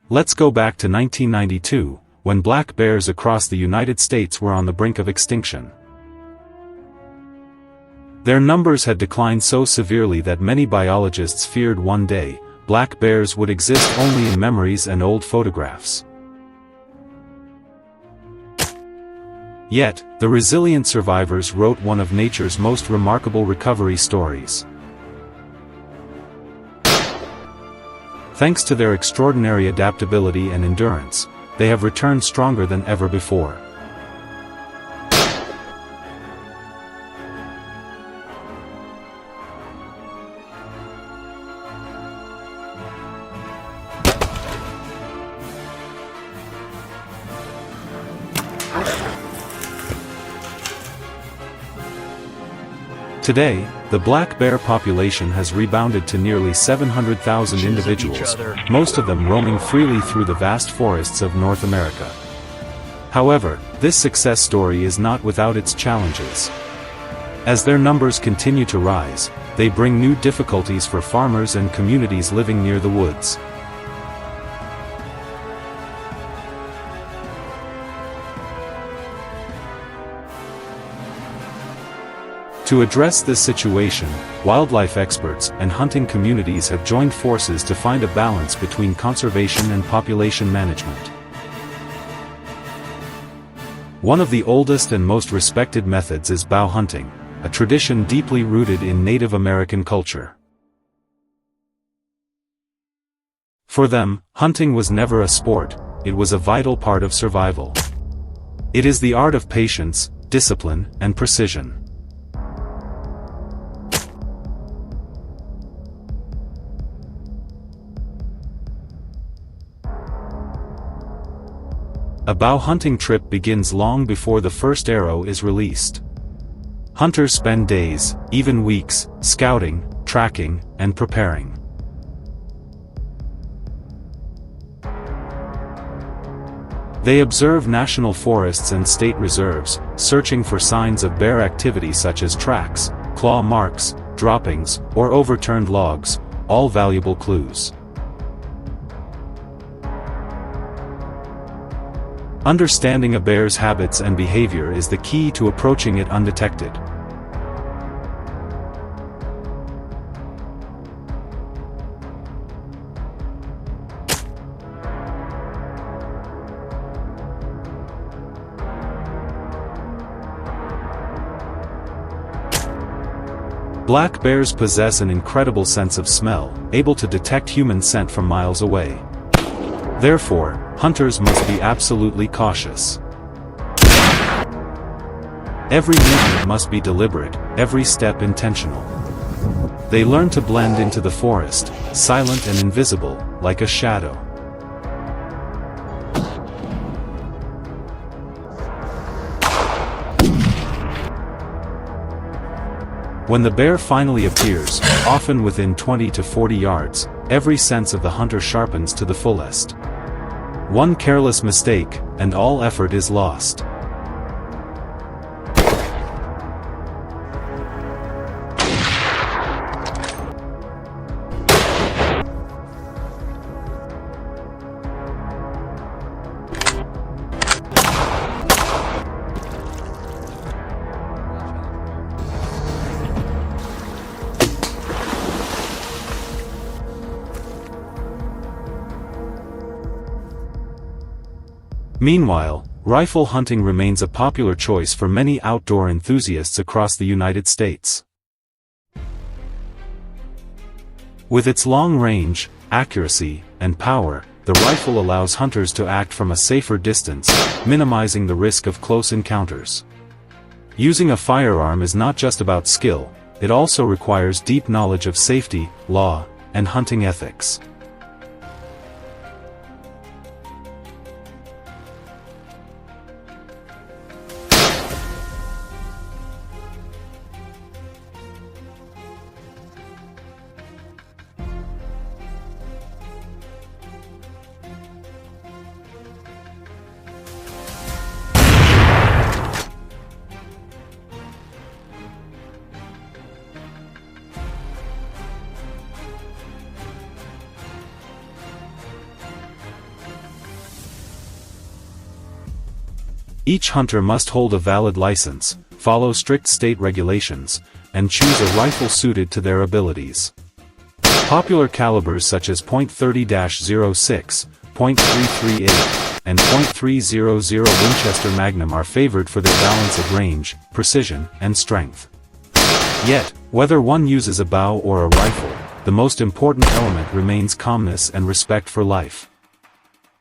Let's go back to 1992, when black bears across the United States were on the brink of extinction. Their numbers had declined so severely that many biologists feared one day, black bears would exist only in memories and old photographs. Yet, the resilient survivors wrote one of nature's most remarkable recovery stories. Thanks to their extraordinary adaptability and endurance, they have returned stronger than ever before. Today, the black bear population has rebounded to nearly 700,000 individuals, most of them roaming freely through the vast forests of North America. However, this success story is not without its challenges. As their numbers continue to rise, they bring new difficulties for farmers and communities living near the woods. To address this situation, wildlife experts and hunting communities have joined forces to find a balance between conservation and population management. One of the oldest and most respected methods is bow hunting, a tradition deeply rooted in Native American culture. For them, hunting was never a sport, it was a vital part of survival. It is the art of patience, discipline, and precision. A bow hunting trip begins long before the first arrow is released. Hunters spend days, even weeks, scouting, tracking, and preparing. They observe national forests and state reserves, searching for signs of bear activity such as tracks, claw marks, droppings, or overturned logs, all valuable clues. Understanding a bear's habits and behavior is the key to approaching it undetected. Black bears possess an incredible sense of smell, able to detect human scent from miles away. Therefore, hunters must be absolutely cautious. Every movement must be deliberate, every step intentional. They learn to blend into the forest, silent and invisible, like a shadow. When the bear finally appears, often within 20 to 40 yards, every sense of the hunter sharpens to the fullest. One careless mistake, and all effort is lost. Meanwhile, rifle hunting remains a popular choice for many outdoor enthusiasts across the United States. With its long range, accuracy, and power, the rifle allows hunters to act from a safer distance, minimizing the risk of close encounters. Using a firearm is not just about skill, it also requires deep knowledge of safety, law, and hunting ethics. Each hunter must hold a valid license, follow strict state regulations, and choose a rifle suited to their abilities. Popular calibers such as .30-06, .338, and .300 Winchester Magnum are favored for their balance of range, precision, and strength. Yet, whether one uses a bow or a rifle, the most important element remains calmness and respect for life.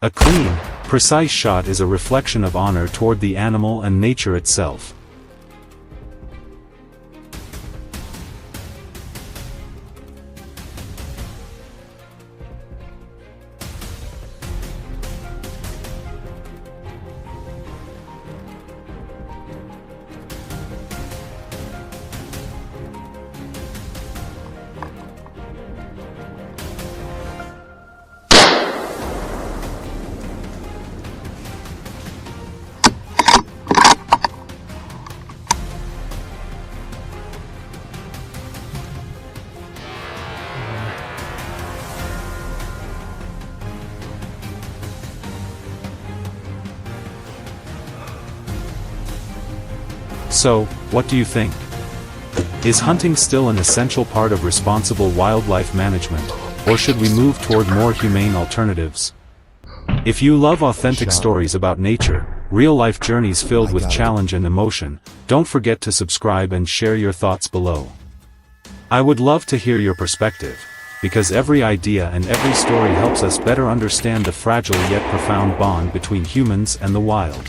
A clean, precise shot is a reflection of honor toward the animal and nature itself. So, what do you think? Is hunting still an essential part of responsible wildlife management, or should we move toward more humane alternatives? If you love authentic stories about nature, real-life journeys filled with challenge and emotion, don't forget to subscribe and share your thoughts below. I would love to hear your perspective, because every idea and every story helps us better understand the fragile yet profound bond between humans and the wild.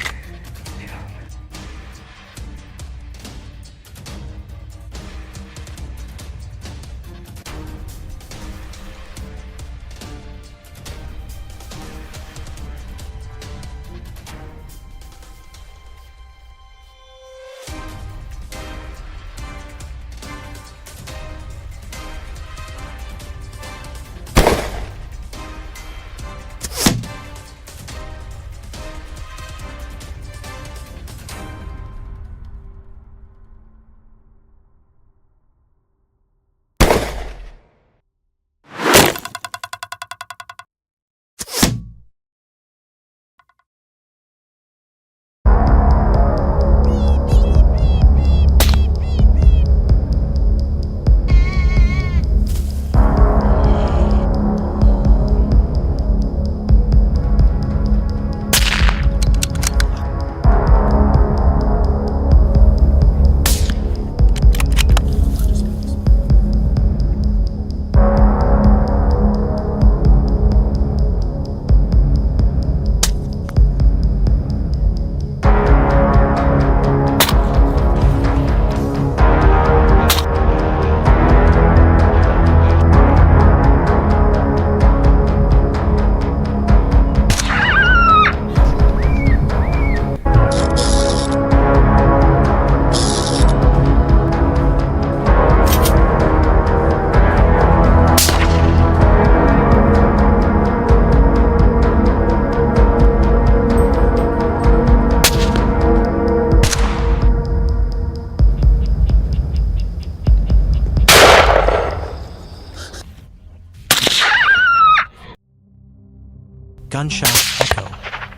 Gunshots echo.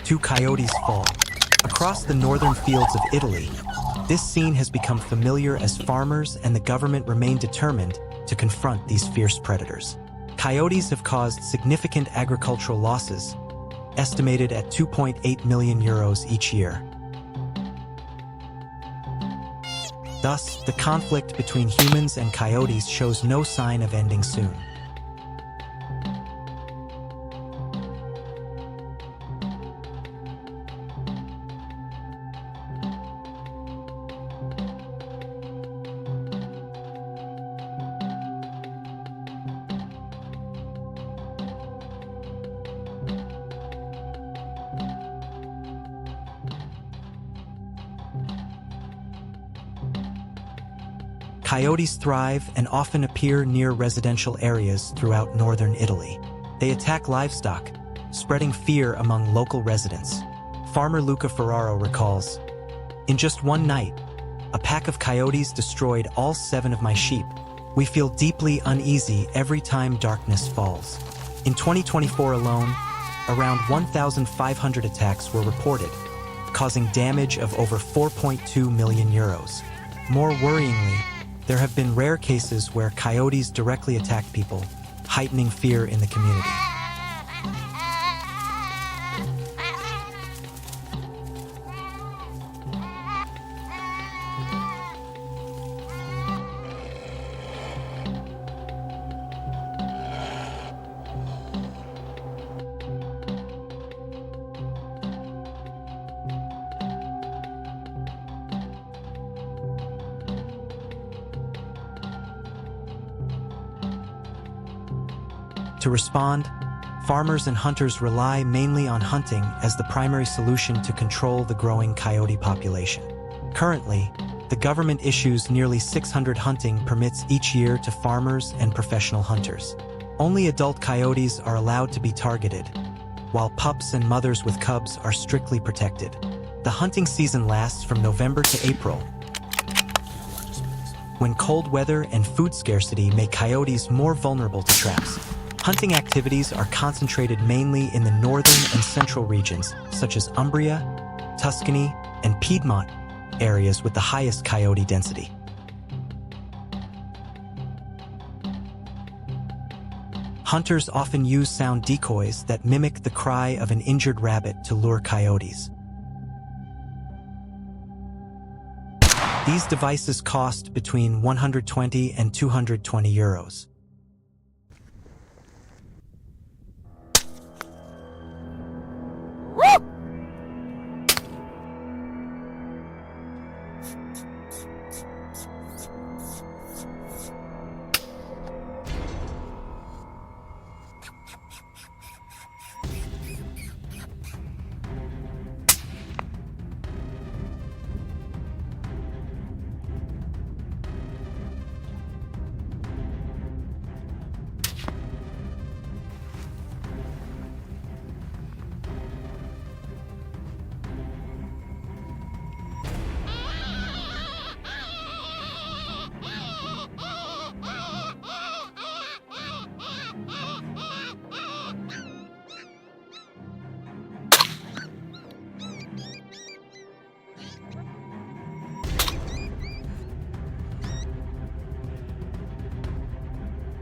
2 coyotes fall. Across the northern fields of Italy, this scene has become familiar as farmers and the government remain determined to confront these fierce predators. Coyotes have caused significant agricultural losses, estimated at 2.8 million euros each year. Thus, the conflict between humans and coyotes shows no sign of ending soon. Coyotes thrive and often appear near residential areas throughout northern Italy. They attack livestock, spreading fear among local residents. Farmer Luca Ferraro recalls, "In just one night, a pack of coyotes destroyed all 7 of my sheep. We feel deeply uneasy every time darkness falls." In 2024 alone, around 1,500 attacks were reported, causing damage of over 4.2 million euros. More worryingly, there have been rare cases where coyotes directly attack people, heightening fear in the community. To respond, farmers and hunters rely mainly on hunting as the primary solution to control the growing coyote population. Currently, the government issues nearly 600 hunting permits each year to farmers and professional hunters. Only adult coyotes are allowed to be targeted, while pups and mothers with cubs are strictly protected. The hunting season lasts from November to April, when cold weather and food scarcity make coyotes more vulnerable to traps. Hunting activities are concentrated mainly in the northern and central regions, such as Umbria, Tuscany, and Piedmont areas with the highest coyote density. Hunters often use sound decoys that mimic the cry of an injured rabbit to lure coyotes. These devices cost between 120 and 220 euros.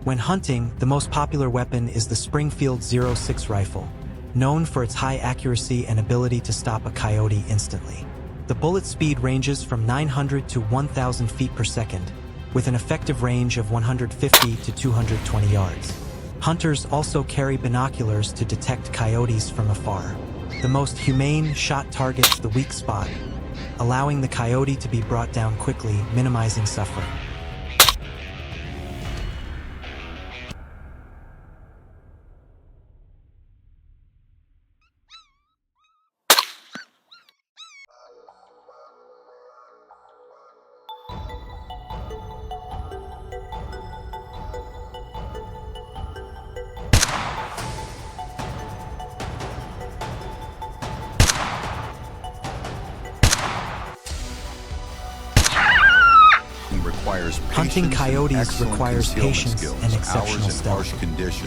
When hunting, the most popular weapon is the Springfield 06 rifle, known for its high accuracy and ability to stop a coyote instantly. The bullet speed ranges from 900 to 1,000 feet per second, with an effective range of 150 to 220 yards. Hunters also carry binoculars to detect coyotes from afar. The most humane shot targets the weak spot, allowing the coyote to be brought down quickly, minimizing suffering. Hunting coyotes requires patience and exceptional stealth.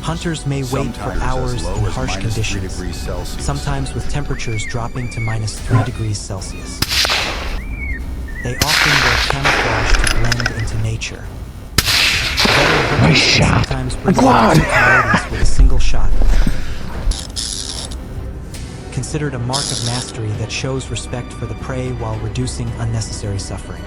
Hunters may wait for hours in harsh conditions, sometimes with temperatures dropping to -3 degrees Celsius. They often wear camouflage to blend into nature. Nice shot. Sometimes bring down 2 coyotes with a single shot. Considered a mark of mastery that shows respect for the prey while reducing unnecessary suffering.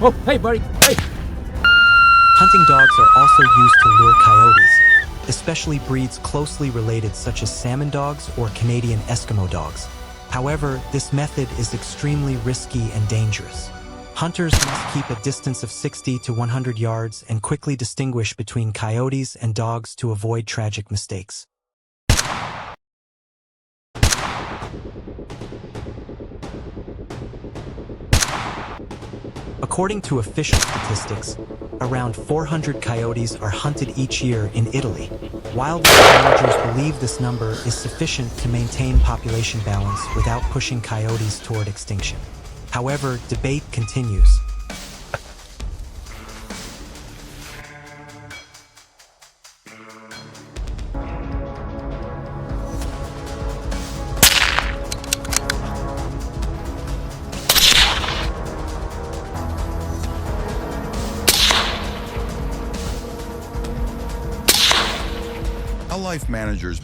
Oh, hey, buddy, hey! Hunting dogs are also used to lure coyotes, especially breeds closely related such as salmon dogs or Canadian Eskimo dogs. However, this method is extremely risky and dangerous. Hunters must keep a distance of 60 to 100 yards and quickly distinguish between coyotes and dogs to avoid tragic mistakes. According to official statistics, around 400 coyotes are hunted each year in Italy. Wildlife managers believe this number is sufficient to maintain population balance without pushing coyotes toward extinction. However, debate continues. Wildlife managers.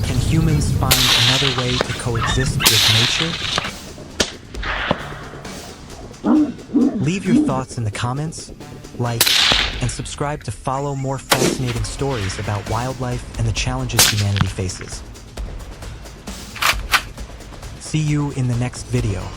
Can humans find another way to coexist with nature? Leave your thoughts in the comments, like, and subscribe to follow more fascinating stories about wildlife and the challenges humanity faces. See you in the next video.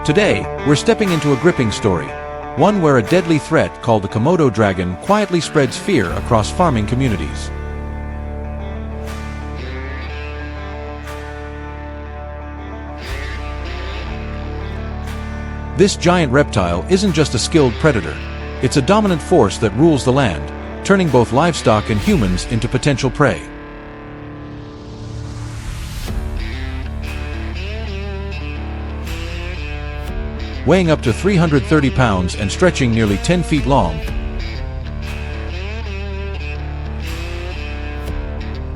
Today, we're stepping into a gripping story, one where a deadly threat called the Komodo dragon quietly spreads fear across farming communities. This giant reptile isn't just a skilled predator, it's a dominant force that rules the land, turning both livestock and humans into potential prey. Weighing up to 330 pounds and stretching nearly 10 feet long,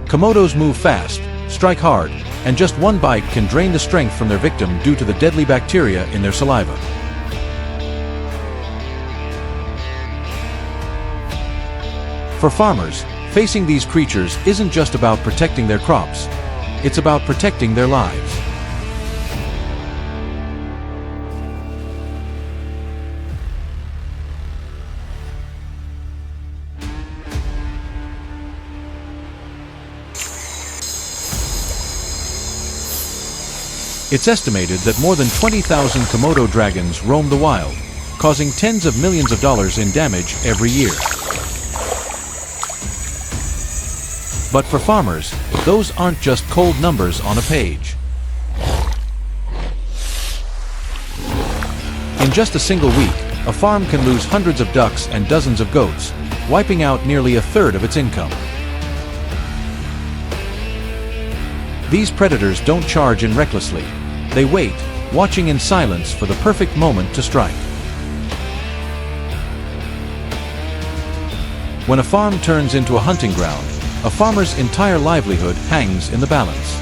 Komodos move fast, strike hard, and just one bite can drain the strength from their victim due to the deadly bacteria in their saliva. For farmers, facing these creatures isn't just about protecting their crops, it's about protecting their lives. It's estimated that more than 20,000 Komodo dragons roam the wild, causing tens of millions of dollars in damage every year. But for farmers, those aren't just cold numbers on a page. In just a single week, a farm can lose hundreds of ducks and dozens of goats, wiping out nearly a third of its income. These predators don't charge in recklessly. They wait, watching in silence for the perfect moment to strike. When a farm turns into a hunting ground, a farmer's entire livelihood hangs in the balance.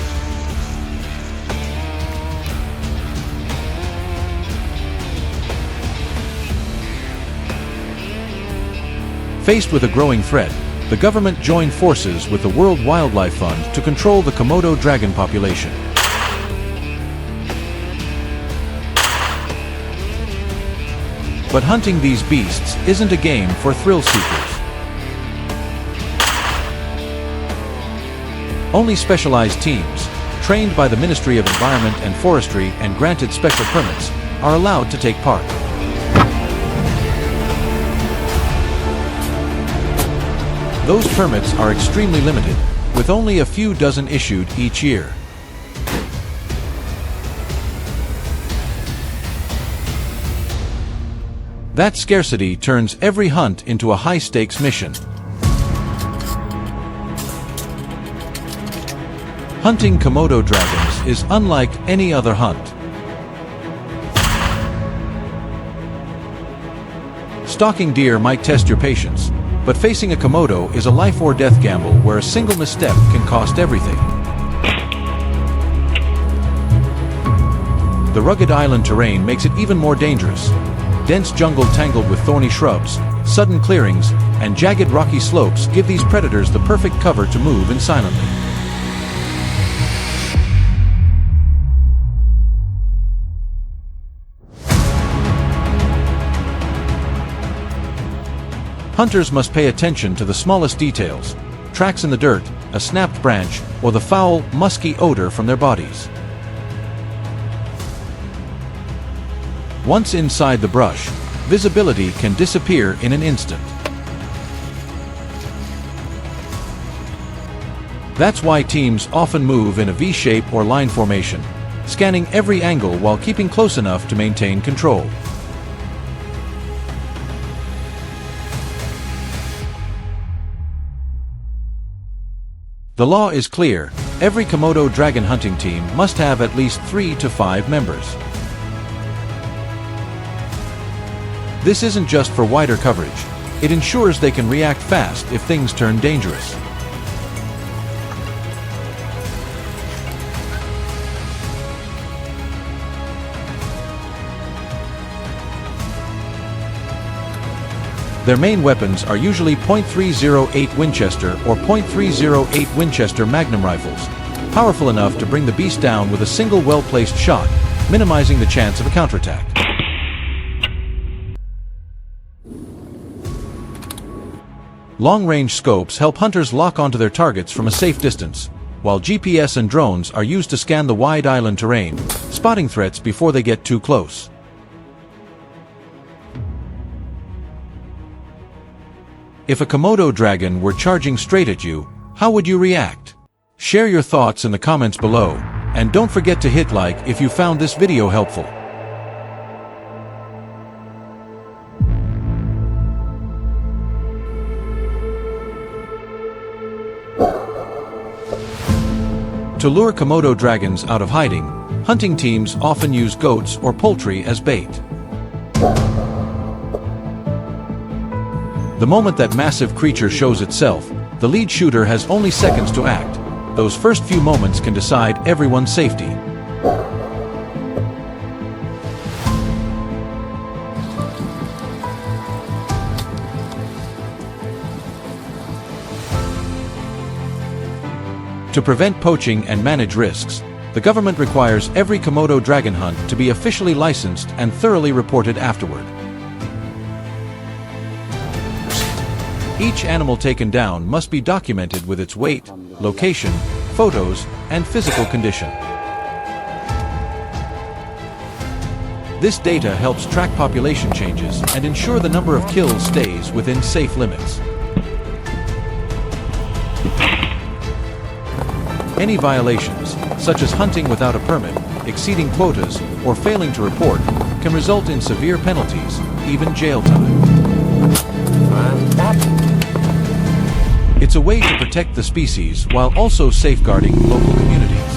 Faced with a growing threat, the government joined forces with the World Wildlife Fund to control the Komodo dragon population. But hunting these beasts isn't a game for thrill seekers. Only specialized teams, trained by the Ministry of Environment and Forestry and granted special permits, are allowed to take part. Those permits are extremely limited, with only a few dozen issued each year. That scarcity turns every hunt into a high-stakes mission. Hunting Komodo dragons is unlike any other hunt. Stalking deer might test your patience, but facing a Komodo is a life-or-death gamble where a single misstep can cost everything. The rugged island terrain makes it even more dangerous. Dense jungle tangled with thorny shrubs, sudden clearings, and jagged rocky slopes give these predators the perfect cover to move in silently. Hunters must pay attention to the smallest details: tracks in the dirt, a snapped branch, or the foul, musky odor from their bodies. Once inside the brush, visibility can disappear in an instant. That's why teams often move in a V-shape or line formation, scanning every angle while keeping close enough to maintain control. The law is clear: every Komodo dragon hunting team must have at least 3 to 5 members. This isn't just for wider coverage. It ensures they can react fast if things turn dangerous. Their main weapons are usually .308 Winchester or .308 Winchester Magnum rifles, powerful enough to bring the beast down with a single well-placed shot, minimizing the chance of a counterattack. Long-range scopes help hunters lock onto their targets from a safe distance, while GPS and drones are used to scan the wide island terrain, spotting threats before they get too close. If a Komodo dragon were charging straight at you, how would you react? Share your thoughts in the comments below, and don't forget to hit like if you found this video helpful. To lure Komodo dragons out of hiding, hunting teams often use goats or poultry as bait. The moment that massive creature shows itself, the lead shooter has only seconds to act. Those first few moments can decide everyone's safety. To prevent poaching and manage risks, the government requires every Komodo dragon hunt to be officially licensed and thoroughly reported afterward. Each animal taken down must be documented with its weight, location, photos, and physical condition. This data helps track population changes and ensure the number of kills stays within safe limits. Any violations, such as hunting without a permit, exceeding quotas, or failing to report, can result in severe penalties, even jail time. It's a way to protect the species while also safeguarding local communities.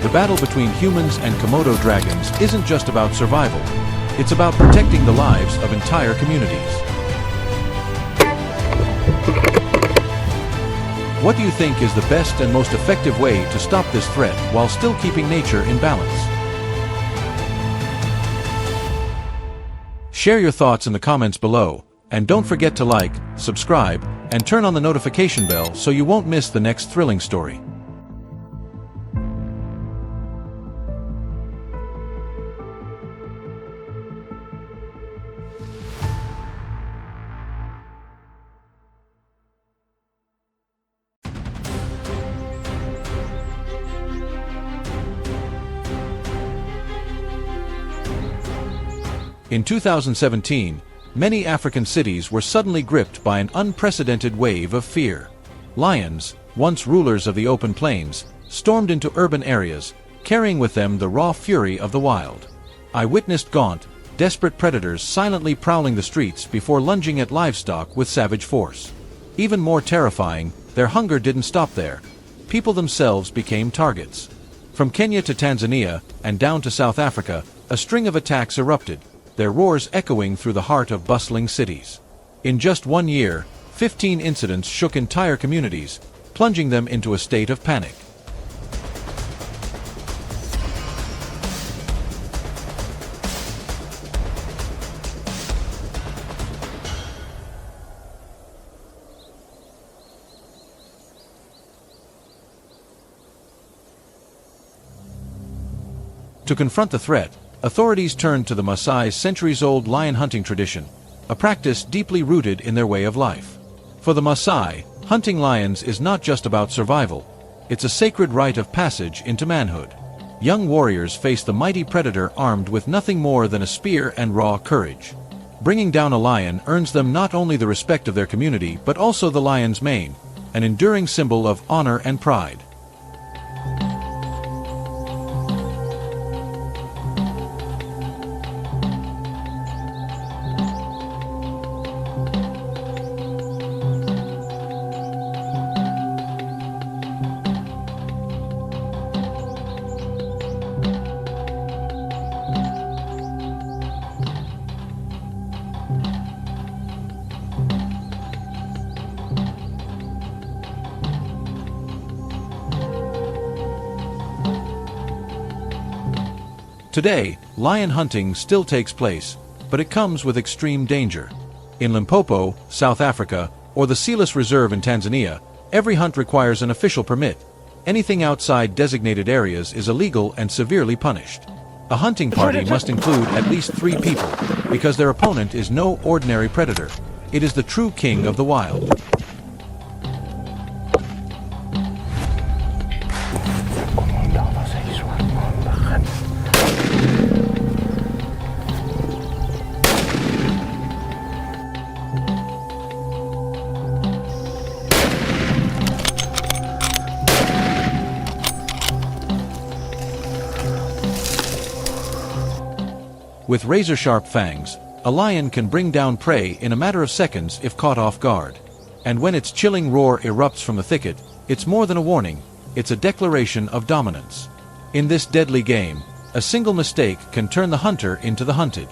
The battle between humans and Komodo dragons isn't just about survival. It's about protecting the lives of entire communities. What do you think is the best and most effective way to stop this threat while still keeping nature in balance? Share your thoughts in the comments below, and don't forget to like, subscribe, and turn on the notification bell so you won't miss the next thrilling story. In 2017, many African cities were suddenly gripped by an unprecedented wave of fear. Lions, once rulers of the open plains, stormed into urban areas, carrying with them the raw fury of the wild. I witnessed gaunt, desperate predators silently prowling the streets before lunging at livestock with savage force. Even more terrifying, their hunger didn't stop there. People themselves became targets. From Kenya to Tanzania, and down to South Africa, a string of attacks erupted, their roars echoing through the heart of bustling cities. In just 1 year, 15 incidents shook entire communities, plunging them into a state of panic. To confront the threat, authorities turned to the Maasai's centuries-old lion hunting tradition, a practice deeply rooted in their way of life. For the Maasai, hunting lions is not just about survival, it's a sacred rite of passage into manhood. Young warriors face the mighty predator armed with nothing more than a spear and raw courage. Bringing down a lion earns them not only the respect of their community but also the lion's mane, an enduring symbol of honor and pride. Today, lion hunting still takes place, but it comes with extreme danger. In Limpopo, South Africa, or the Selous Reserve in Tanzania, every hunt requires an official permit. Anything outside designated areas is illegal and severely punished. A hunting party must include at least 3 people, because their opponent is no ordinary predator. It is the true king of the wild. With razor-sharp fangs, a lion can bring down prey in a matter of seconds if caught off guard. And when its chilling roar erupts from the thicket, it's more than a warning, it's a declaration of dominance. In this deadly game, a single mistake can turn the hunter into the hunted.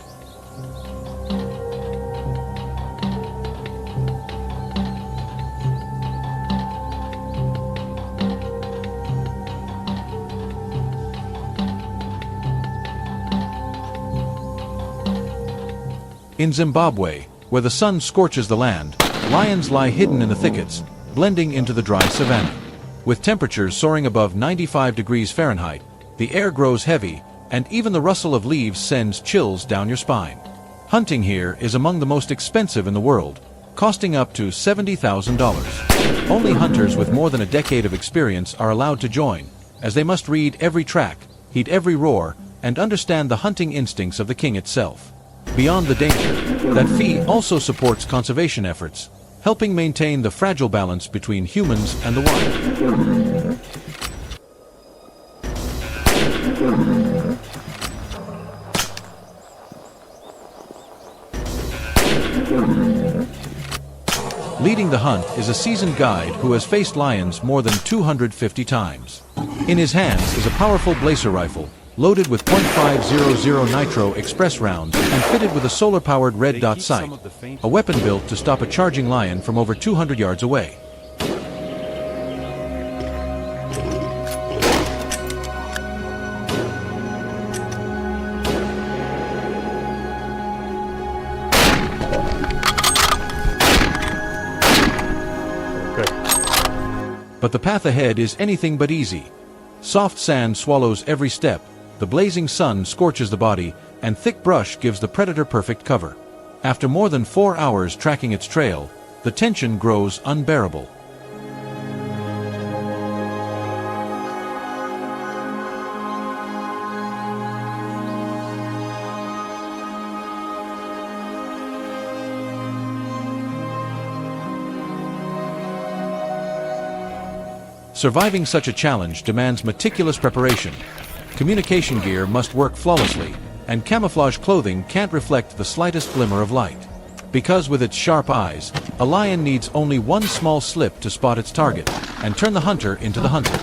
In Zimbabwe, where the sun scorches the land, lions lie hidden in the thickets, blending into the dry savanna. With temperatures soaring above 95 degrees Fahrenheit, the air grows heavy, and even the rustle of leaves sends chills down your spine. Hunting here is among the most expensive in the world, costing up to $70,000. Only hunters with more than a decade of experience are allowed to join, as they must read every track, heed every roar, and understand the hunting instincts of the king itself. Beyond the danger, that fee also supports conservation efforts, helping maintain the fragile balance between humans and the wild. Leading the hunt is a seasoned guide who has faced lions more than 250 times. In his hands is a powerful blazer rifle, loaded with .500 nitro express rounds and fitted with a solar-powered red dot sight, a weapon built to stop a charging lion from over 200 yards away. But the path ahead is anything but easy. Soft sand swallows every step, the blazing sun scorches the body, and thick brush gives the predator perfect cover. After more than 4 hours tracking its trail, the tension grows unbearable. Surviving such a challenge demands meticulous preparation. Communication gear must work flawlessly, and camouflage clothing can't reflect the slightest glimmer of light. Because with its sharp eyes, a lion needs only one small slip to spot its target and turn the hunter into the hunted.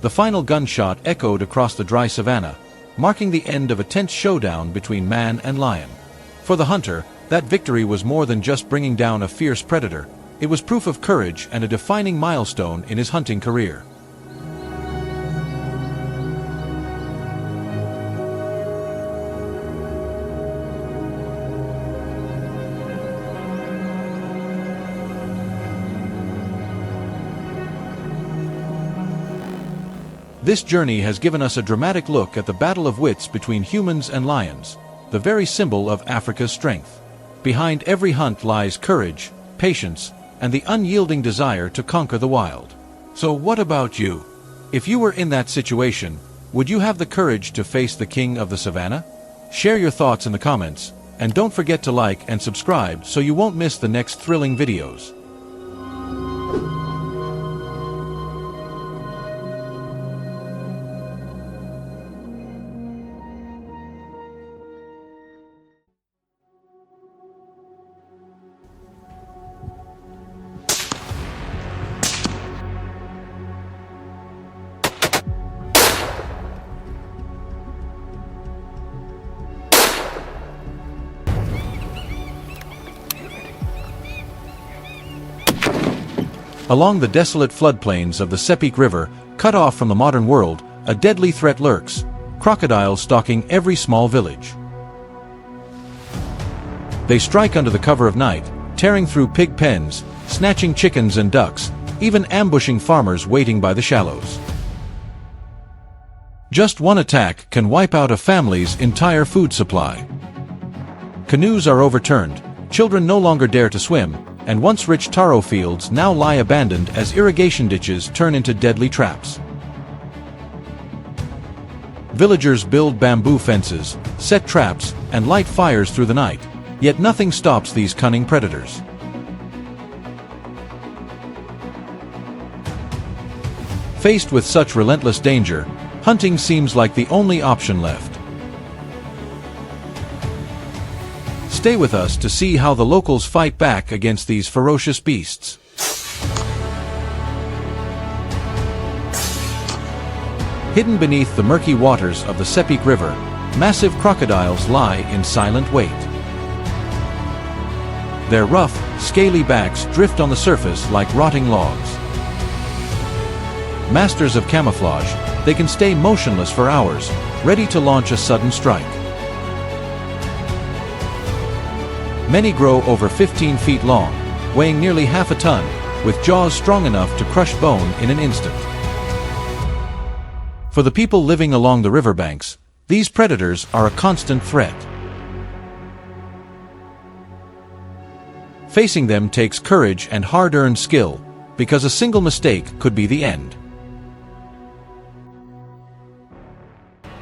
The final gunshot echoed across the dry savanna, marking the end of a tense showdown between man and lion. For the hunter, that victory was more than just bringing down a fierce predator. It was proof of courage and a defining milestone in his hunting career. This journey has given us a dramatic look at the battle of wits between humans and lions, the very symbol of Africa's strength. Behind every hunt lies courage, patience, and the unyielding desire to conquer the wild. So what about you? If you were in that situation, would you have the courage to face the king of the savannah? Share your thoughts in the comments, and don't forget to like and subscribe so you won't miss the next thrilling videos. Along the desolate floodplains of the Sepik River, cut off from the modern world, a deadly threat lurks, crocodiles stalking every small village. They strike under the cover of night, tearing through pig pens, snatching chickens and ducks, even ambushing farmers waiting by the shallows. Just one attack can wipe out a family's entire food supply. Canoes are overturned, children no longer dare to swim, and once rich taro fields now lie abandoned as irrigation ditches turn into deadly traps. Villagers build bamboo fences, set traps, and light fires through the night, yet nothing stops these cunning predators. Faced with such relentless danger, hunting seems like the only option left. Stay with us to see how the locals fight back against these ferocious beasts. Hidden beneath the murky waters of the Sepik River, massive crocodiles lie in silent wait. Their rough, scaly backs drift on the surface like rotting logs. Masters of camouflage, they can stay motionless for hours, ready to launch a sudden strike. Many grow over 15 feet long, weighing nearly half a ton, with jaws strong enough to crush bone in an instant. For the people living along the riverbanks, these predators are a constant threat. Facing them takes courage and hard-earned skill, because a single mistake could be the end.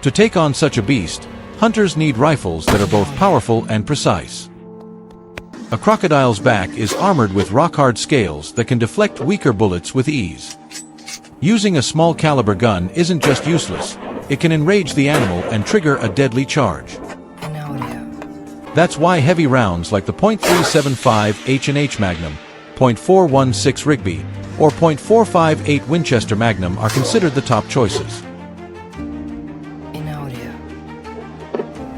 To take on such a beast, hunters need rifles that are both powerful and precise. A crocodile's back is armored with rock-hard scales that can deflect weaker bullets with ease. Using a small-caliber gun isn't just useless, it can enrage the animal and trigger a deadly charge. That's why heavy rounds like the .375 H&H Magnum, .416 Rigby, or .458 Winchester Magnum are considered the top choices.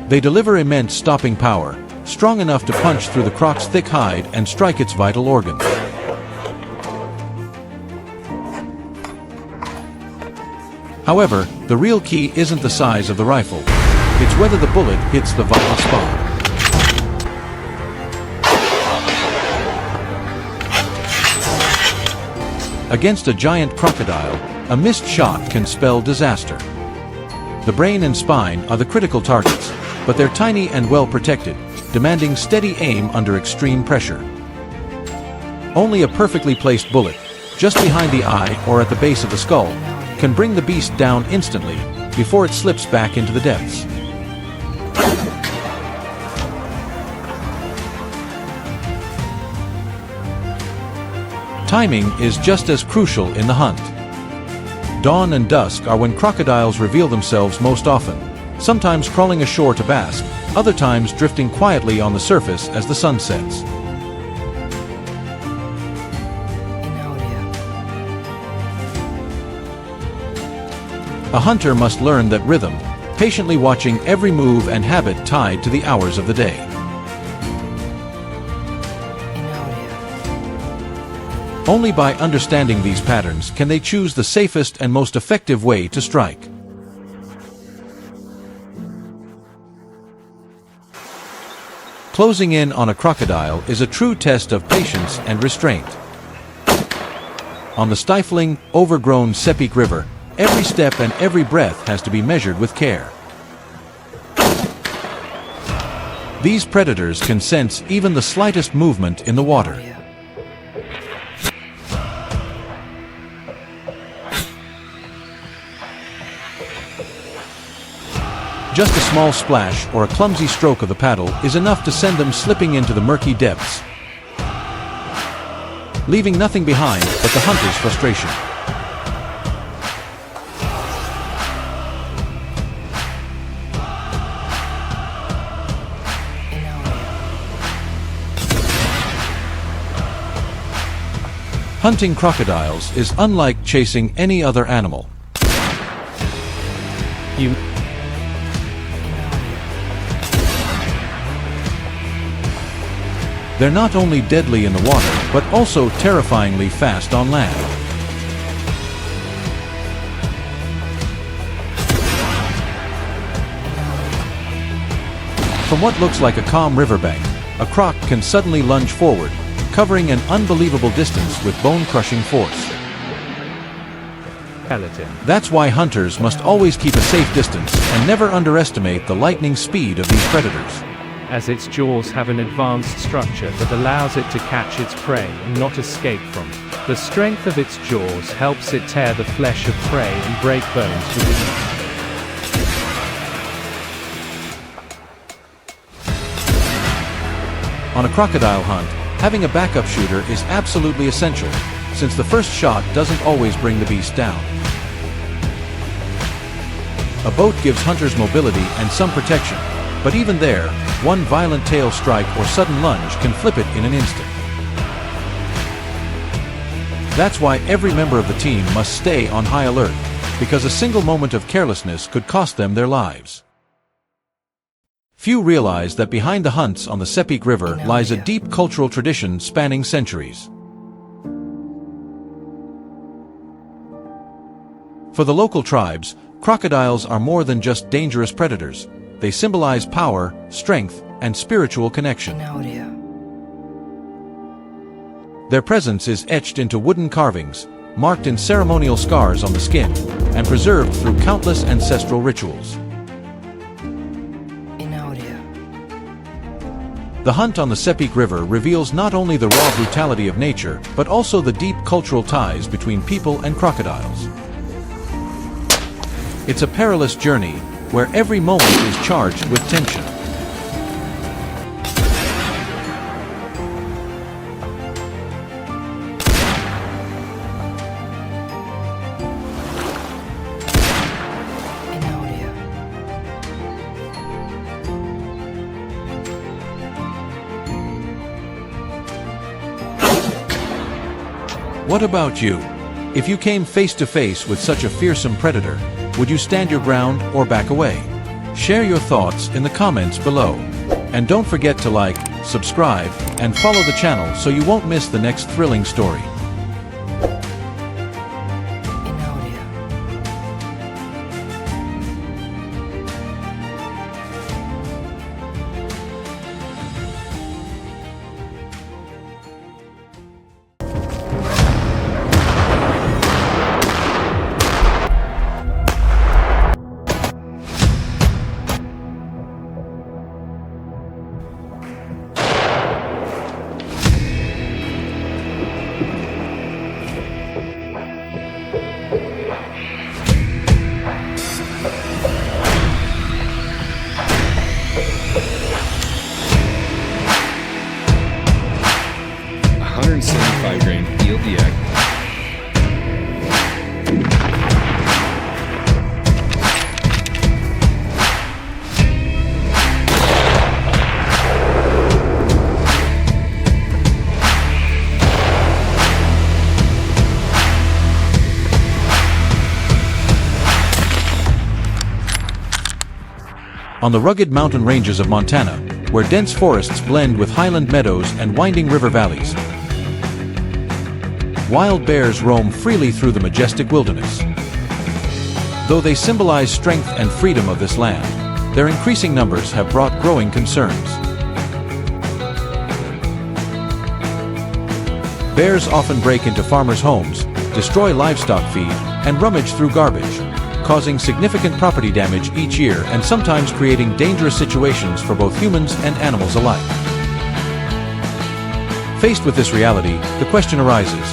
They deliver immense stopping power, strong enough to punch through the croc's thick hide and strike its vital organs. However, the real key isn't the size of the rifle. It's whether the bullet hits the vital spot. Against a giant crocodile, a missed shot can spell disaster. The brain and spine are the critical targets, but they're tiny and well protected, demanding steady aim under extreme pressure. Only a perfectly placed bullet, just behind the eye or at the base of the skull, can bring the beast down instantly before it slips back into the depths. Timing is just as crucial in the hunt. Dawn and dusk are when crocodiles reveal themselves most often, sometimes crawling ashore to bask, other times drifting quietly on the surface as the sun sets. A hunter must learn that rhythm, patiently watching every move and habit tied to the hours of the day. Only by understanding these patterns can they choose the safest and most effective way to strike. Closing in on a crocodile is a true test of patience and restraint. On the stifling, overgrown Sepik River, every step and every breath has to be measured with care. These predators can sense even the slightest movement in the water. Just a small splash or a clumsy stroke of the paddle is enough to send them slipping into the murky depths, leaving nothing behind but the hunter's frustration. Hunting crocodiles is unlike chasing any other animal. They're not only deadly in the water, but also terrifyingly fast on land. From what looks like a calm riverbank, a croc can suddenly lunge forward, covering an unbelievable distance with bone-crushing force. That's why hunters must always keep a safe distance and never underestimate the lightning speed of these predators. As its jaws have an advanced structure that allows it to catch its prey and not escape from it. The strength of its jaws helps it tear the flesh of prey and break bones with ease. On a crocodile hunt, having a backup shooter is absolutely essential, since the first shot doesn't always bring the beast down. A boat gives hunters mobility and some protection, but even there, one violent tail strike or sudden lunge can flip it in an instant. That's why every member of the team must stay on high alert, because a single moment of carelessness could cost them their lives. Few realize that behind the hunts on the Sepik River lies a deep cultural tradition spanning centuries. For the local tribes, crocodiles are more than just dangerous predators. They symbolize power, strength, and spiritual connection. Their presence is etched into wooden carvings, marked in ceremonial scars on the skin, and preserved through countless ancestral rituals. The hunt on the Sepik River reveals not only the raw brutality of nature, but also the deep cultural ties between people and crocodiles. It's a perilous journey, where every moment is charged with tension. What about you? If you came face to face with such a fearsome predator, would you stand your ground or back away? Share your thoughts in the comments below. And don't forget to like, subscribe, and follow the channel so you won't miss the next thrilling story. Grain field yak. On the rugged mountain ranges of Montana, where dense forests blend with highland meadows and winding river valleys, wild bears roam freely through the majestic wilderness. Though they symbolize strength and freedom of this land, their increasing numbers have brought growing concerns. Bears often break into farmers' homes, destroy livestock feed, and rummage through garbage, causing significant property damage each year and sometimes creating dangerous situations for both humans and animals alike. Faced with this reality, the question arises: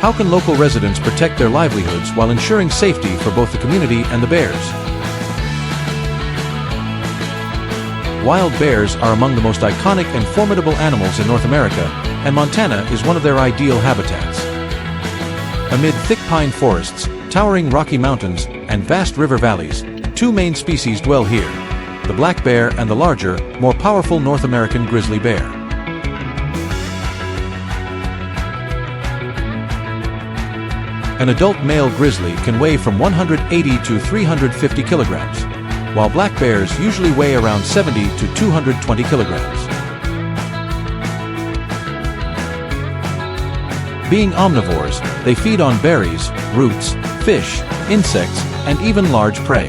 how can local residents protect their livelihoods while ensuring safety for both the community and the bears? Wild bears are among the most iconic and formidable animals in North America, and Montana is one of their ideal habitats. Amid thick pine forests, towering Rocky Mountains, and vast river valleys, two main species dwell here: the black bear and the larger, more powerful North American grizzly bear. An adult male grizzly can weigh from 180 to 350 kilograms, while black bears usually weigh around 70 to 220 kilograms. Being omnivores, they feed on berries, roots, fish, insects, and even large prey.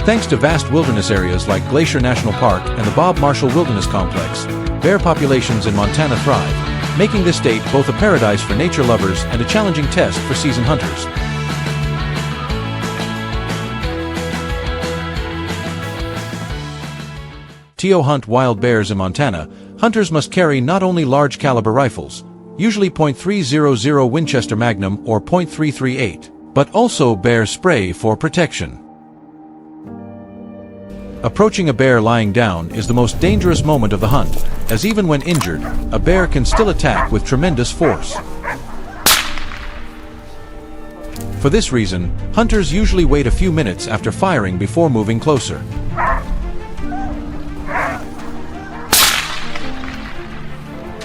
Thanks to vast wilderness areas like Glacier National Park and the Bob Marshall Wilderness Complex, bear populations in Montana thrive, making this state both a paradise for nature lovers and a challenging test for seasoned hunters. To hunt wild bears in Montana, hunters must carry not only large caliber rifles, usually .300 Winchester Magnum or .338, but also bear spray for protection. Approaching a bear lying down is the most dangerous moment of the hunt, as even when injured, a bear can still attack with tremendous force. For this reason, hunters usually wait a few minutes after firing before moving closer.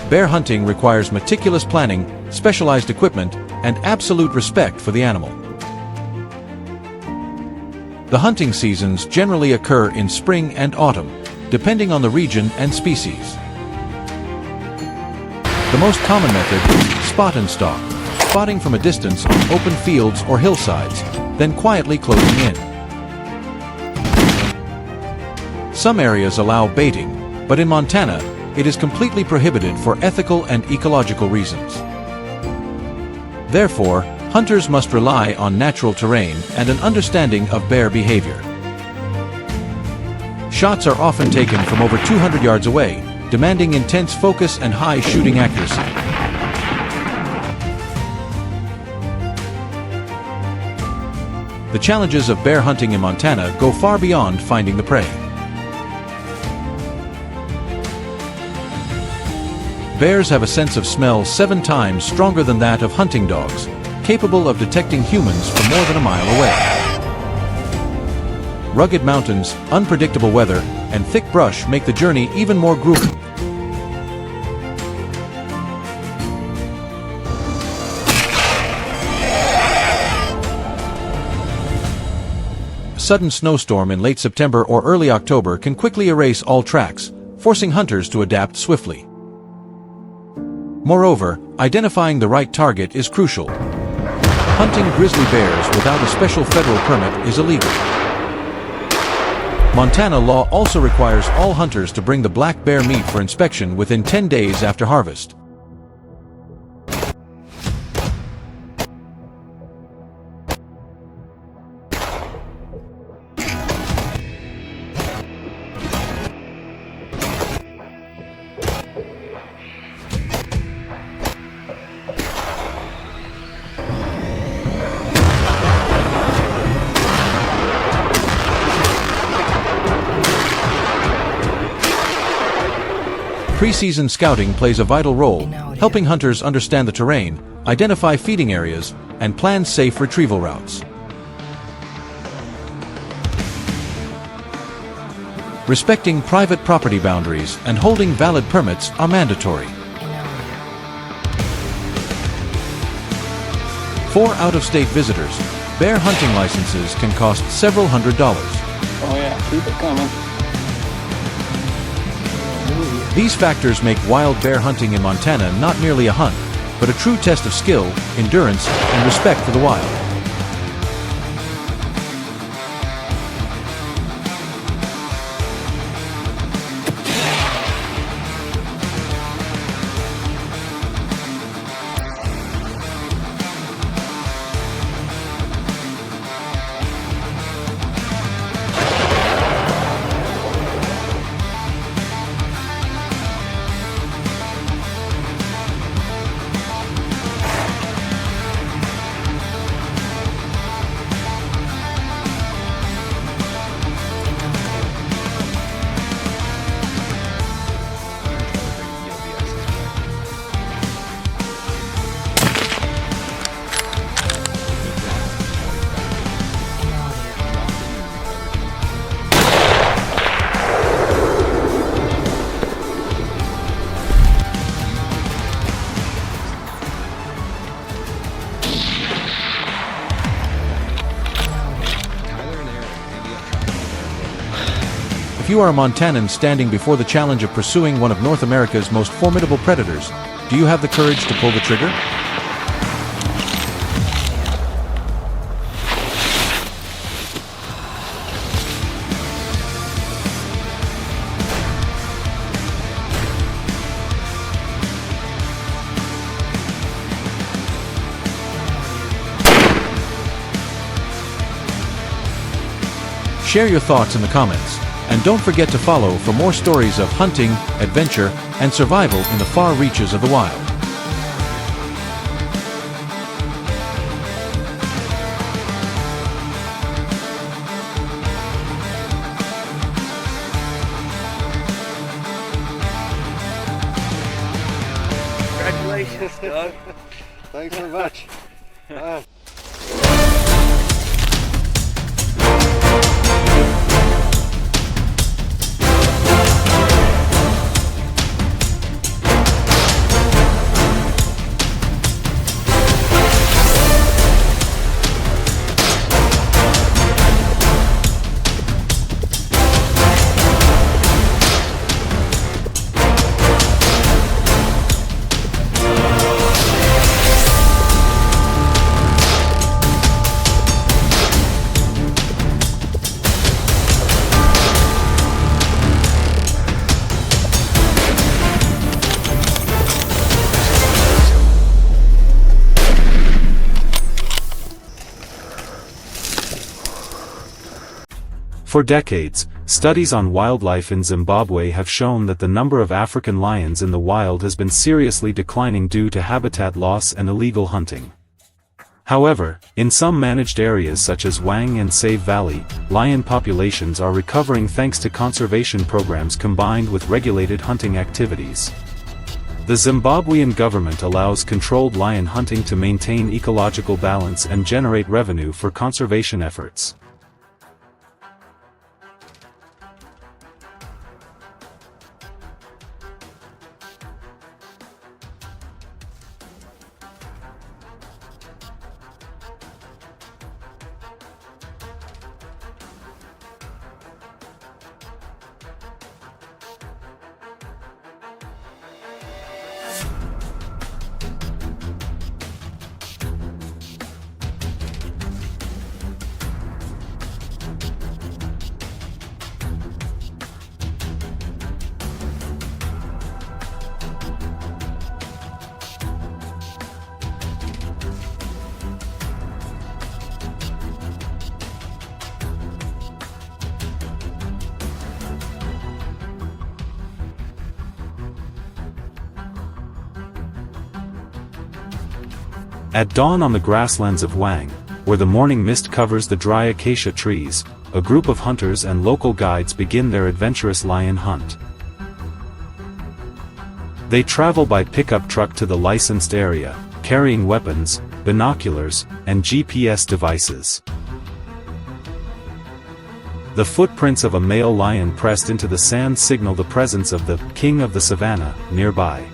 Bear hunting requires meticulous planning, specialized equipment, and absolute respect for the animal. The hunting seasons generally occur in spring and autumn, depending on the region and species. The most common method is spot and stalk, spotting from a distance on open fields or hillsides, then quietly closing in. Some areas allow baiting, but in Montana, it is completely prohibited for ethical and ecological reasons. Therefore, hunters must rely on natural terrain and an understanding of bear behavior. Shots are often taken from over 200 yards away, demanding intense focus and high shooting accuracy. The challenges of bear hunting in Montana go far beyond finding the prey. Bears have a sense of smell 7 times stronger than that of hunting dogs, capable of detecting humans from more than a mile away. Rugged mountains, unpredictable weather, and thick brush make the journey even more grueling. sudden snowstorm in late September or early October can quickly erase all tracks, forcing hunters to adapt swiftly. Moreover, identifying the right target is crucial. Hunting grizzly bears without a special federal permit is illegal. Montana law also requires all hunters to bring the black bear meat for inspection within 10 days after harvest. Pre-season scouting plays a vital role, helping hunters understand the terrain, identify feeding areas, and plan safe retrieval routes. Respecting private property boundaries and holding valid permits are mandatory. For out-of-state visitors, bear hunting licenses can cost several $100s. Oh yeah, keep it coming. These factors make wild bear hunting in Montana not merely a hunt, but a true test of skill, endurance, and respect for the wild. If you are a Montanan standing before the challenge of pursuing one of North America's most formidable predators, do you have the courage to pull the trigger? Share your thoughts in the comments. And don't forget to follow for more stories of hunting, adventure, and survival in the far reaches of the wild. Congratulations, Doug. Thanks very much. For decades, studies on wildlife in Zimbabwe have shown that the number of African lions in the wild has been seriously declining due to habitat loss and illegal hunting. However, in some managed areas such as Wang and Save Valley, lion populations are recovering thanks to conservation programs combined with regulated hunting activities. The Zimbabwean government allows controlled lion hunting to maintain ecological balance and generate revenue for conservation efforts. At dawn on the grasslands of Wang, where the morning mist covers the dry acacia trees, a group of hunters and local guides begin their adventurous lion hunt. They travel by pickup truck to the licensed area, carrying weapons, binoculars, and GPS devices. The footprints of a male lion pressed into the sand signal the presence of the king of the savannah nearby.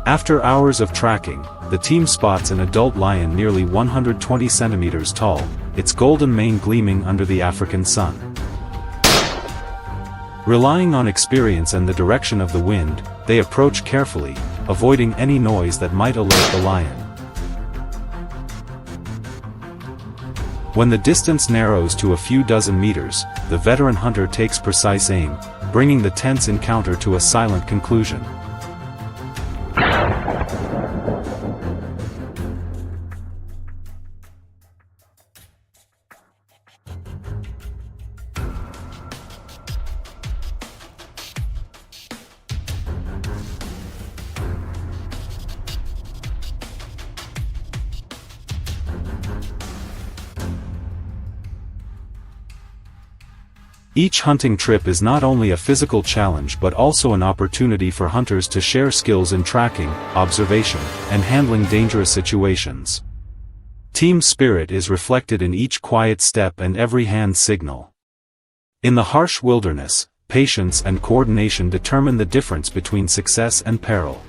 After hours of tracking, the team spots an adult lion nearly 120 centimeters tall, its golden mane gleaming under the African sun. Relying on experience and the direction of the wind, they approach carefully, avoiding any noise that might alert the lion. When the distance narrows to a few dozen meters, the veteran hunter takes precise aim, bringing the tense encounter to a silent conclusion. Each hunting trip is not only a physical challenge but also an opportunity for hunters to share skills in tracking, observation, and handling dangerous situations. Team spirit is reflected in each quiet step and every hand signal. In the harsh wilderness, patience and coordination determine the difference between success and peril.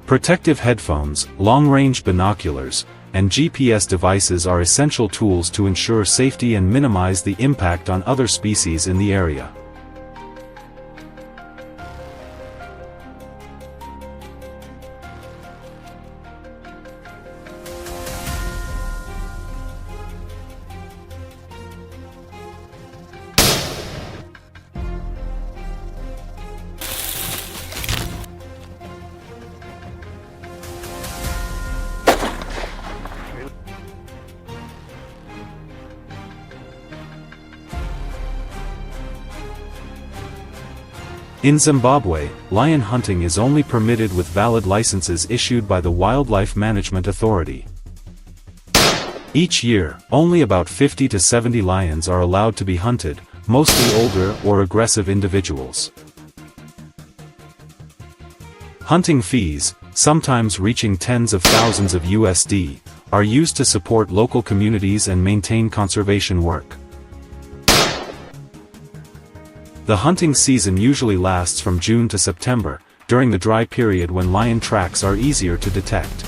Protective headphones, long-range binoculars, and GPS devices are essential tools to ensure safety and minimize the impact on other species in the area. In Zimbabwe, lion hunting is only permitted with valid licenses issued by the Wildlife Management Authority. Each year, only about 50 to 70 lions are allowed to be hunted, mostly older or aggressive individuals. Hunting fees, sometimes reaching tens of thousands of USD, are used to support local communities and maintain conservation work. The hunting season usually lasts from June to September, during the dry period when lion tracks are easier to detect.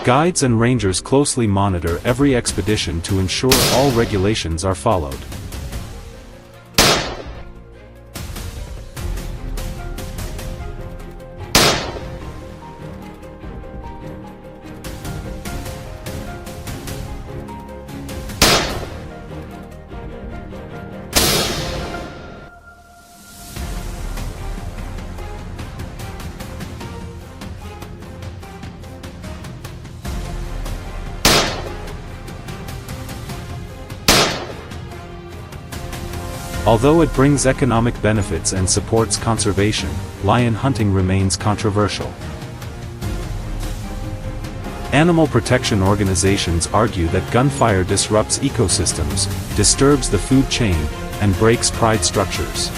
Guides and rangers closely monitor every expedition to ensure all regulations are followed. Although it brings economic benefits and supports conservation, lion hunting remains controversial. Animal protection organizations argue that gunfire disrupts ecosystems, disturbs the food chain, and breaks pride structures.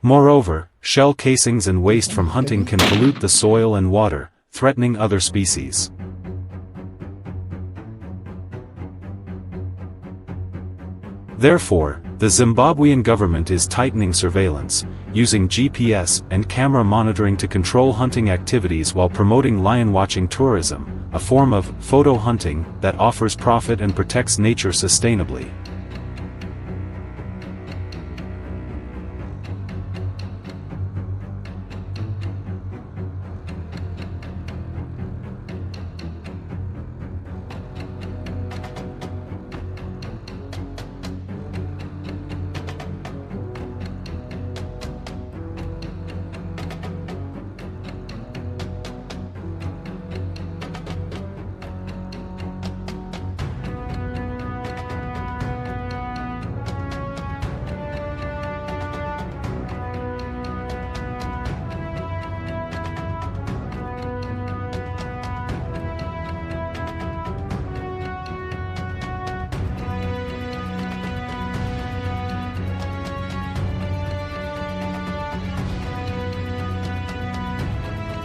Moreover, shell casings and waste from hunting can pollute the soil and water, threatening other species. Therefore, the Zimbabwean government is tightening surveillance, using GPS and camera monitoring to control hunting activities while promoting lion-watching tourism, a form of photo hunting that offers profit and protects nature sustainably.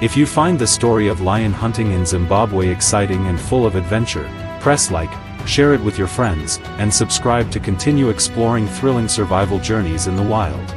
If you find the story of lion hunting in Zimbabwe exciting and full of adventure, press like, share it with your friends, and subscribe to continue exploring thrilling survival journeys in the wild.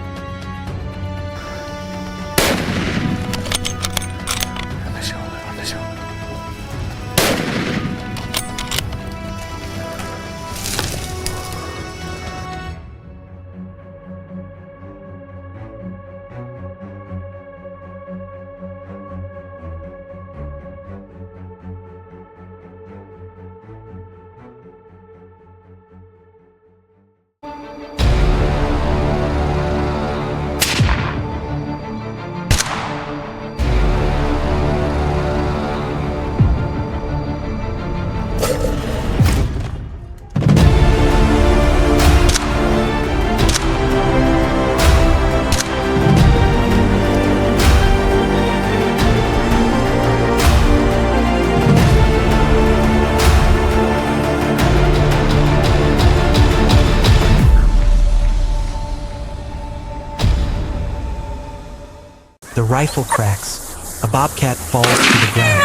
The rifle cracks. A bobcat falls to the ground.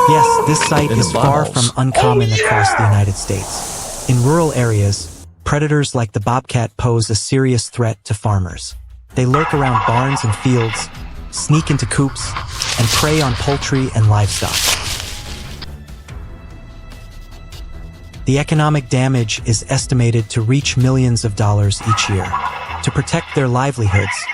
Yes, this sight is far from uncommon across the United States. In rural areas, predators like the bobcat pose a serious threat to farmers. They lurk around barns and fields, sneak into coops, and prey on poultry and livestock. The economic damage is estimated to reach millions of dollars each year. To protect their livelihoods,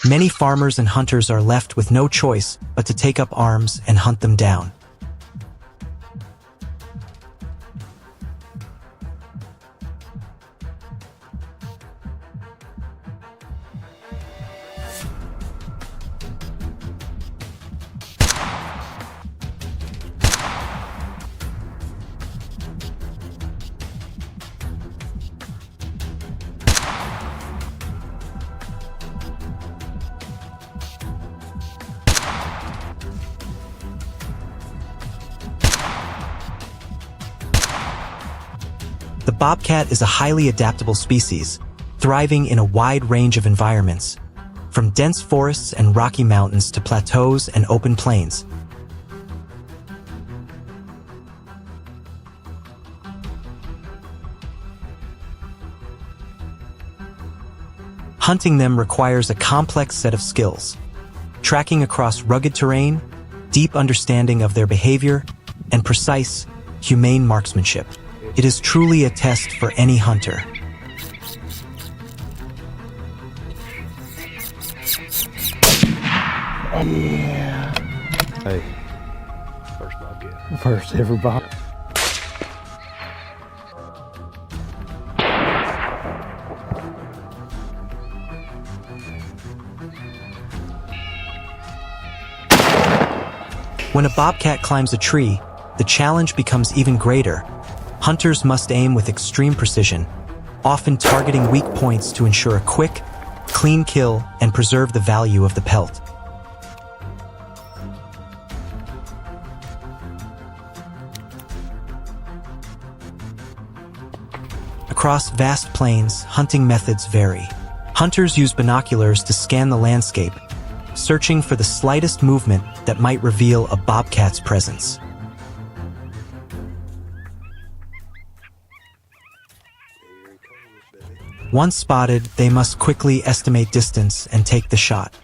many farmers and hunters are left with no choice but to take up arms and hunt them down. The bobcat is a highly adaptable species, thriving in a wide range of environments, from dense forests and rocky mountains to plateaus and open plains. Hunting them requires a complex set of skills, tracking across rugged terrain, deep understanding of their behavior, and precise, humane marksmanship. It is truly a test for any hunter. Yeah. Hey. First bobcat. First ever bob. When a bobcat climbs a tree, the challenge becomes even greater. Hunters must aim with extreme precision, often targeting weak points to ensure a quick, clean kill and preserve the value of the pelt. Across vast plains, hunting methods vary. Hunters use binoculars to scan the landscape, searching for the slightest movement that might reveal a bobcat's presence. Once spotted, they must quickly estimate distance and take the shot.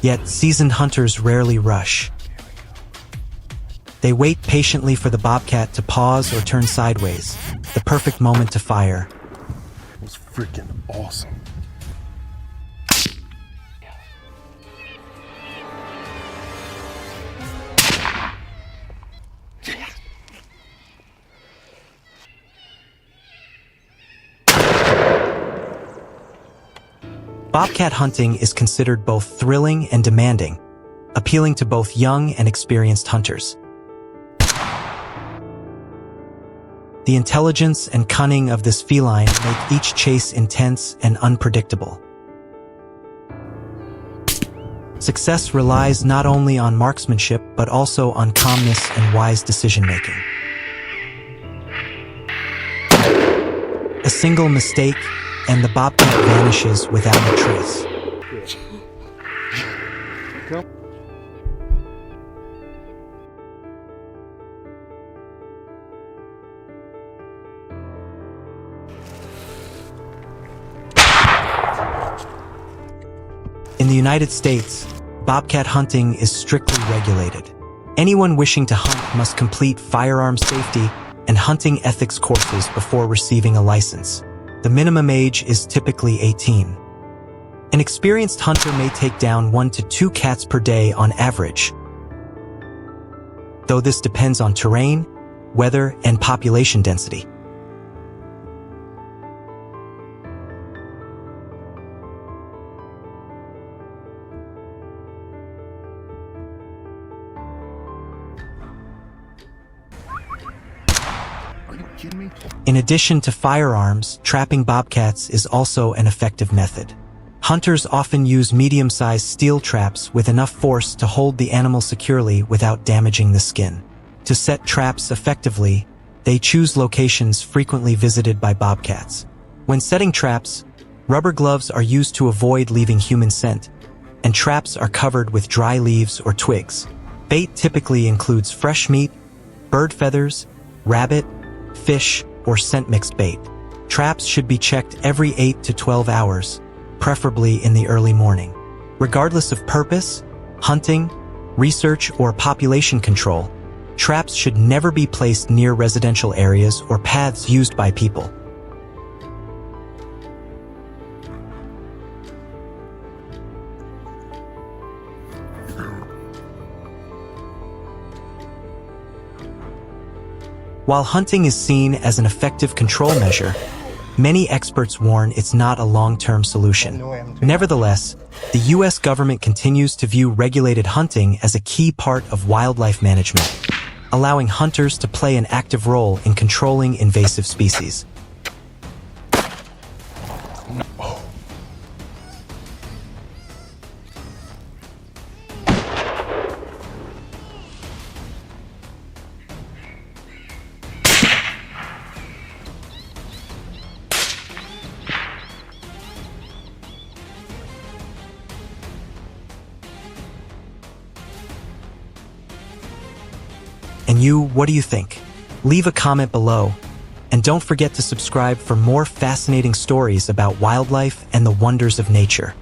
Yet, seasoned hunters rarely rush. They wait patiently for the bobcat to pause or turn sideways, the perfect moment to fire. It was freaking awesome. Bobcat hunting is considered both thrilling and demanding, appealing to both young and experienced hunters. The intelligence and cunning of this feline make each chase intense and unpredictable. Success relies not only on marksmanship but also on calmness and wise decision-making. A single mistake, and the bobcat vanishes without a trace. In the United States, bobcat hunting is strictly regulated. Anyone wishing to hunt must complete firearm safety and hunting ethics courses before receiving a license. The minimum age is typically 18. An experienced hunter may take down 1 to 2 cats per day on average, though this depends on terrain, weather, and population density. In addition to firearms, trapping bobcats is also an effective method. Hunters often use medium-sized steel traps with enough force to hold the animal securely without damaging the skin. To set traps effectively, they choose locations frequently visited by bobcats. When setting traps, rubber gloves are used to avoid leaving human scent, and traps are covered with dry leaves or twigs. Bait typically includes fresh meat, bird feathers, rabbit, fish, or scent-mixed bait. Traps should be checked every 8 to 12 hours, preferably in the early morning. Regardless of purpose, hunting, research, or population control, traps should never be placed near residential areas or paths used by people. While hunting is seen as an effective control measure, many experts warn it's not a long-term solution. Nevertheless, the U.S. government continues to view regulated hunting as a key part of wildlife management, allowing hunters to play an active role in controlling invasive species. And you, what do you think? Leave a comment below, and don't forget to subscribe for more fascinating stories about wildlife and the wonders of nature.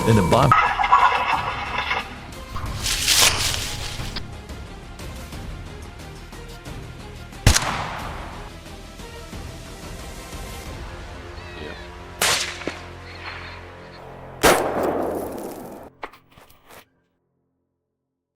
In the bob. Yeah.